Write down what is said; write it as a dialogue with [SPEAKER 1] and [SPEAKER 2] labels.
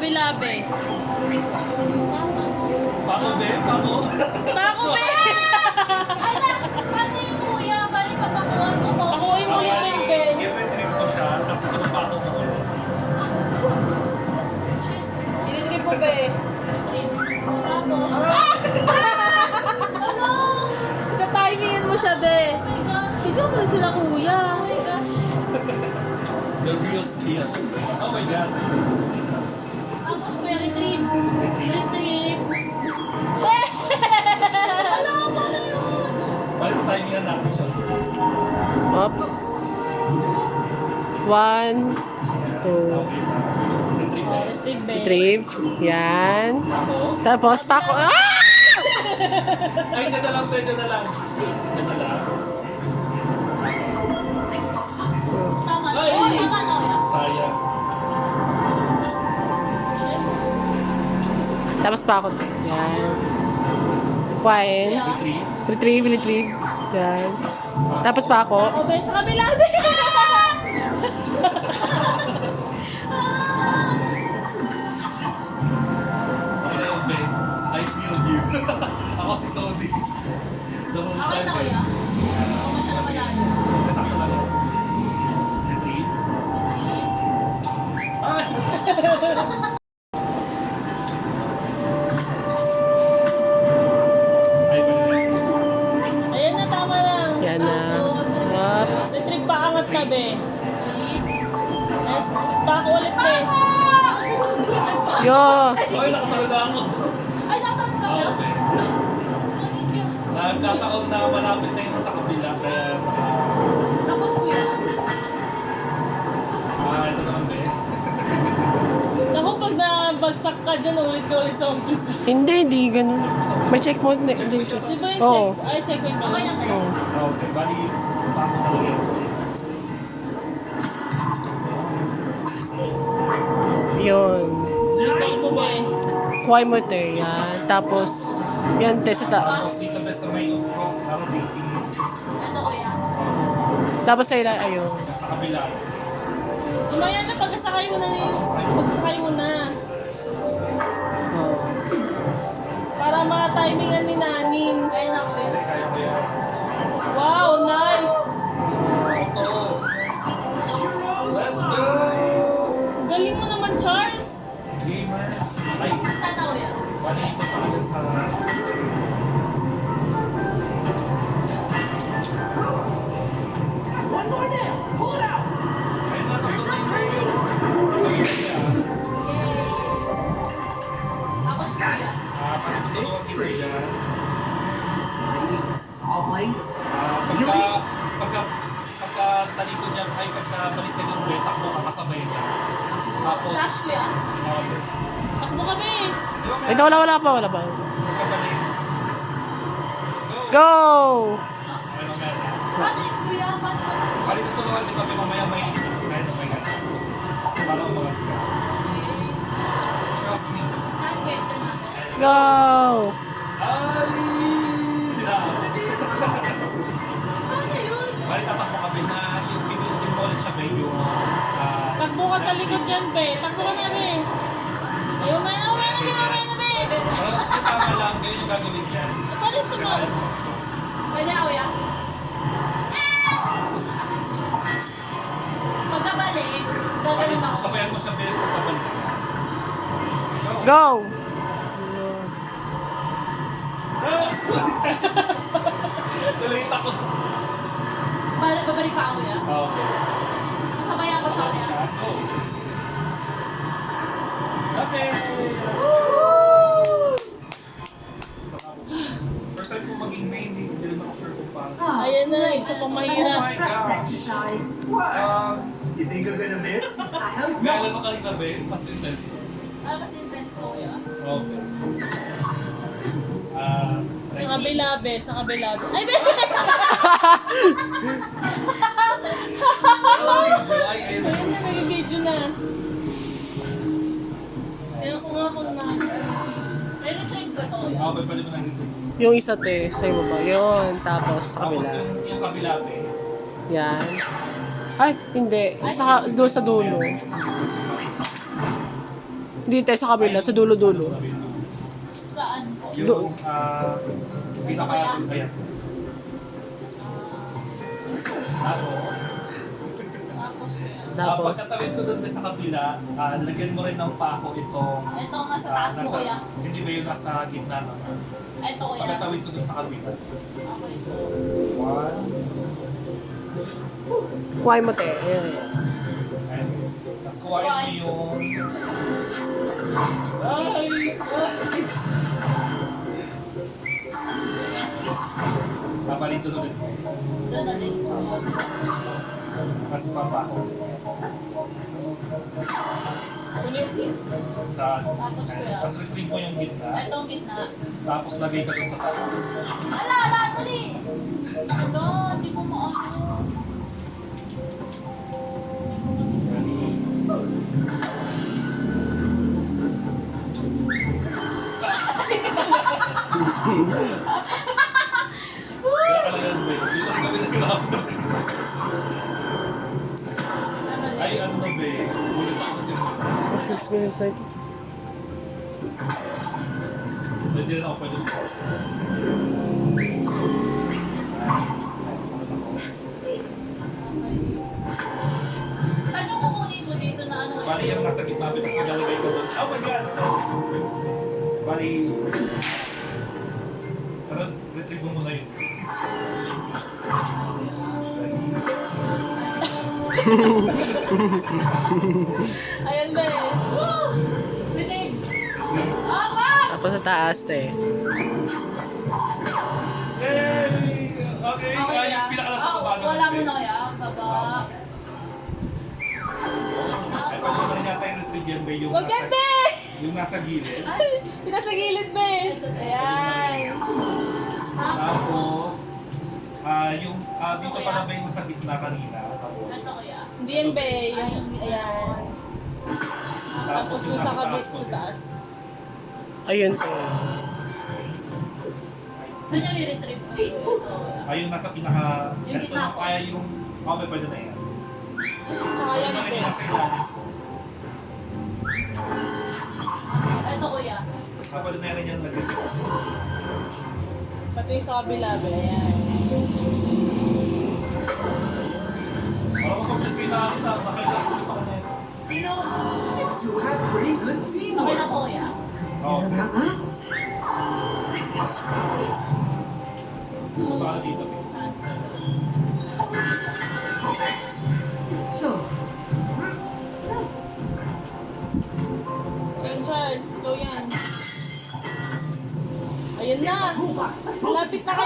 [SPEAKER 1] kabila, be.
[SPEAKER 2] Pako, be? Pako?
[SPEAKER 1] Pako, be!
[SPEAKER 3] Paano yung kuya? Balik papakuan mo ko.
[SPEAKER 1] Pakuin mo ulit yung be.
[SPEAKER 2] I-retrieve ko siya, tapos ipapako ko ulit.
[SPEAKER 1] Initrip po, be.
[SPEAKER 3] Tapos. Ano?
[SPEAKER 1] Tatimingan mo siya, be.
[SPEAKER 3] Oh my gosh.
[SPEAKER 1] Hindi mo rin sila, kuya.
[SPEAKER 3] Oh my gosh.
[SPEAKER 2] The real skill. Oh my God.
[SPEAKER 3] Tapos kuya, retrieve.
[SPEAKER 2] Retrieve.
[SPEAKER 3] Retrieve. Ano? Paano yun?
[SPEAKER 2] Balik timingan natin siya.
[SPEAKER 1] Oops. 1, 2.
[SPEAKER 2] Okay ba? Retrieve na.
[SPEAKER 1] Retrieve, be.
[SPEAKER 4] Retrieve. Yan.
[SPEAKER 2] Pako.
[SPEAKER 4] Tapos, pako. Ah!
[SPEAKER 2] Ay, dyan na lang, be. Dyan na lang. Dyan na lang.
[SPEAKER 3] Tama na.
[SPEAKER 2] Ay!
[SPEAKER 3] Oh, tama na kuya.
[SPEAKER 2] Sayang.
[SPEAKER 4] Tapos, pako. Yan. Kuhain.
[SPEAKER 2] Retrieve.
[SPEAKER 4] Retrieve, retrieve. Yan. Tapos, pako.
[SPEAKER 1] Pako, be. Sa kabila, be.
[SPEAKER 2] Okay na yun, be. I feel you. Ako si Cody. The whole
[SPEAKER 3] Okay
[SPEAKER 2] time,
[SPEAKER 3] na
[SPEAKER 2] be.
[SPEAKER 3] kuya. Ako mo siya na malayo.
[SPEAKER 2] Kasakto na lang. Retrieve.
[SPEAKER 3] Retrieve.
[SPEAKER 2] Ay! Ay, balik.
[SPEAKER 1] Ayan na, tama lang.
[SPEAKER 4] Yan na.
[SPEAKER 3] Tapos,
[SPEAKER 4] Oops.
[SPEAKER 1] Retrieve pa, angat ka, be.
[SPEAKER 3] retrieve.
[SPEAKER 1] Yes. Pako ulit, be.
[SPEAKER 4] Yo.
[SPEAKER 2] Ay, nakatalala ako.
[SPEAKER 3] Ay, nakatakot ka kuya.
[SPEAKER 2] Okay.
[SPEAKER 3] Thank you.
[SPEAKER 2] Nagkataon na malapit na yun sa kabila, kaya
[SPEAKER 3] Tapos kuya.
[SPEAKER 2] ito naman, bes.
[SPEAKER 1] Naku, pag nabagsak ka dyan, ulit ka ulit sa umpisa.
[SPEAKER 4] Hindi ganun. May check mode na. Hindi.
[SPEAKER 1] Di ba yung
[SPEAKER 4] Oo.
[SPEAKER 1] check? Ay, checkpoint pa
[SPEAKER 3] Okay
[SPEAKER 1] lang.
[SPEAKER 3] na tayo.
[SPEAKER 4] Oh.
[SPEAKER 2] Okay, bali, tama talaga yun.
[SPEAKER 4] Yun.
[SPEAKER 1] Retrieve mo, be.
[SPEAKER 4] Kuhain mo ito. Yan. Tapos, yan, test ito.
[SPEAKER 2] Tapos dito, bes, sa may upro, rotating
[SPEAKER 3] Ito kuya.
[SPEAKER 4] Tapos sa ila, ayun.
[SPEAKER 2] sa kabila.
[SPEAKER 1] Umaya na, pagkasakay mo na yun. Pagkasakay mo na.
[SPEAKER 4] Oh.
[SPEAKER 1] Para ma-timingan ni Nanin.
[SPEAKER 3] Kaya na kuya.
[SPEAKER 2] Hindi, kaya ko yan.
[SPEAKER 1] Wow, nice!
[SPEAKER 2] Ito. Let's go!
[SPEAKER 1] Galing mo naman, Charles!
[SPEAKER 2] Gamer. Ay,
[SPEAKER 3] Sana kuya.
[SPEAKER 2] wala ito pa agad sa... Ayun na, tatlo na yun. Okay, kaya.
[SPEAKER 3] Tapos kuya.
[SPEAKER 2] Patutulungan kita dyan.
[SPEAKER 5] All plates?
[SPEAKER 2] Pagka talikod niya, ay pagka balik na yung buhay, takbo ka kasabay niya. Tapos,
[SPEAKER 3] Flash kuya.
[SPEAKER 1] Takbo kami!
[SPEAKER 2] di ba
[SPEAKER 4] Ito, wala pa.
[SPEAKER 2] pagkabalik? Go!
[SPEAKER 4] Go!
[SPEAKER 2] Okay, mamaya na.
[SPEAKER 3] Paano yun kuya? Paano?
[SPEAKER 2] Balik tutulungan din kami mamaya may kahit may gano'n. Para umangat ka. Trust me.
[SPEAKER 3] Saan kuya? Ito na.
[SPEAKER 4] Go!
[SPEAKER 2] Ay! Hindi na.
[SPEAKER 3] Paano yun?
[SPEAKER 2] Balik tatakbo kami na yung pinutin mo ulit siya, babe, yung
[SPEAKER 1] Takbo ka sa likod dyan, be. Takbo ka namin. Ay, umaya na, be.
[SPEAKER 2] parang tama lang, kayo yung gagawin yan.
[SPEAKER 1] Palis mo.
[SPEAKER 3] Pwede na kuya. Pagkabalik, gagawin ako.
[SPEAKER 2] Sabayan mo siya, babe, pagkabalik. Go!
[SPEAKER 4] Go!
[SPEAKER 2] Tuloy ako.
[SPEAKER 3] Babalik pa ako kuya.
[SPEAKER 2] Okay.
[SPEAKER 3] Sasabayan ko siya kuya.
[SPEAKER 2] Go. Okay. First time ko maging main, hindi rin ako sure kung paano.
[SPEAKER 1] Ayan na, isa pang
[SPEAKER 2] Oh
[SPEAKER 1] mahirap.
[SPEAKER 2] my gosh.
[SPEAKER 5] You think I'm gonna miss?
[SPEAKER 2] May alam mo kanina ba eh? Mas intense ko.
[SPEAKER 3] Ano mas intense to kuya?
[SPEAKER 2] Okay.
[SPEAKER 1] Sa kabila, be. Sa kabila, be. Ay, be!
[SPEAKER 2] Ay,
[SPEAKER 1] Ayan na, may video na. Kaya ko nga kung na.
[SPEAKER 3] Pero check ko to kuya.
[SPEAKER 2] Okay, pwede mo na dito.
[SPEAKER 4] Yung isa te, sa iba pa. Yun, tapos sa
[SPEAKER 2] Tapos
[SPEAKER 4] kabila.
[SPEAKER 2] yung kabila ba eh?
[SPEAKER 4] Yan. Ay, hindi. Sa, doon sa dulo. Dito sa kabila, sa dulo-dulo.
[SPEAKER 3] Saan po?
[SPEAKER 2] Yung, pinaka, ayan. Tapos,
[SPEAKER 3] Tapos yan.
[SPEAKER 4] Tapos,
[SPEAKER 2] pagkatawid ko doon sa kabila, lagyan mo rin ng pako itong,
[SPEAKER 3] Ito ang nasa taas mo, kuya.
[SPEAKER 2] hindi ba yung nasa gitna no?
[SPEAKER 3] Ito, kuya.
[SPEAKER 2] Pagkatawid ko doon sa kabila.
[SPEAKER 3] Okay.
[SPEAKER 2] One,
[SPEAKER 4] kuhay mo te. Ayan.
[SPEAKER 2] and, tapos kuhain mo yung, papalito ulit mo.
[SPEAKER 3] Doon na din, kuya.
[SPEAKER 2] Tapos papako. Sa,
[SPEAKER 3] Tapos, kuya.
[SPEAKER 2] tapos retrieve mo yung gitna.
[SPEAKER 3] Ito ang gitna.
[SPEAKER 2] Tapos lagay ka doon sa taas.
[SPEAKER 3] Ala, dali! Ano, hindi mo maano.
[SPEAKER 2] Kaya ka lang yan, babe. Hindi lang kami nagkakasal. Ay, ano na, babe? Ulit ako kasi.
[SPEAKER 4] 6 minutes na.
[SPEAKER 2] So, hindi rin ako pwede.
[SPEAKER 3] Saan yung kukunin mo dito na ano
[SPEAKER 2] Bali, yung nasa gitna, tapos magalagay ko doon. Oh my God! Bali, tara, retrieve mo muna yun.
[SPEAKER 1] Ayan na eh.
[SPEAKER 3] Woo! Binig! Apa!
[SPEAKER 4] Tapos sa taas te.
[SPEAKER 2] Yay! Okay,
[SPEAKER 3] Okay,
[SPEAKER 2] ay,
[SPEAKER 3] ah.
[SPEAKER 2] pinakalasa ko
[SPEAKER 3] Oh,
[SPEAKER 2] ba?
[SPEAKER 3] wala mo na kaya? Baba.
[SPEAKER 2] Ay, pwede mo rin yata yung retrieve yan, babe, yung
[SPEAKER 1] Wag yan, be!
[SPEAKER 2] yung nasa gilid.
[SPEAKER 3] Ay,
[SPEAKER 1] Pinasa gilid, be! Ayan.
[SPEAKER 2] Tapos, yung, dito pala ba yung sa gitna kanina? Tapos,
[SPEAKER 3] ito kaya.
[SPEAKER 1] Hindi yan, be. Yung, ayan. Tapos
[SPEAKER 2] yung
[SPEAKER 1] doon sa
[SPEAKER 2] nasa
[SPEAKER 1] kabit
[SPEAKER 2] taas ko
[SPEAKER 1] sa
[SPEAKER 2] din.
[SPEAKER 1] taas.
[SPEAKER 4] Ayun te.
[SPEAKER 3] Saan yung re-retrieve mo dito? Ito kaya.
[SPEAKER 2] Ay, yung nasa pinaka...
[SPEAKER 3] Yung
[SPEAKER 2] Ito
[SPEAKER 3] gitna
[SPEAKER 2] na
[SPEAKER 3] ko.
[SPEAKER 2] kaya yung... Okay, pwede na yan.
[SPEAKER 1] Tsaka yan,
[SPEAKER 2] Ito na
[SPEAKER 1] be.
[SPEAKER 2] yung nasa ilalim ko.
[SPEAKER 3] Ito kuya.
[SPEAKER 2] Pwede na rin yan lagyan ko.
[SPEAKER 1] Pati yung sa kabila, be. Ayan.
[SPEAKER 2] Parang ko sa place kayo nakakita. Nakailan ko pa kanina.
[SPEAKER 5] You know, it's to have pretty good
[SPEAKER 3] Okay
[SPEAKER 5] teamwork.
[SPEAKER 3] na po kuya.
[SPEAKER 2] Oo.
[SPEAKER 5] Uh-uh.
[SPEAKER 2] Punta ka na dito.
[SPEAKER 3] Saan?
[SPEAKER 5] Sure.
[SPEAKER 1] Ayan, Charles. Go yan. Ayan na. Malapit na kayo.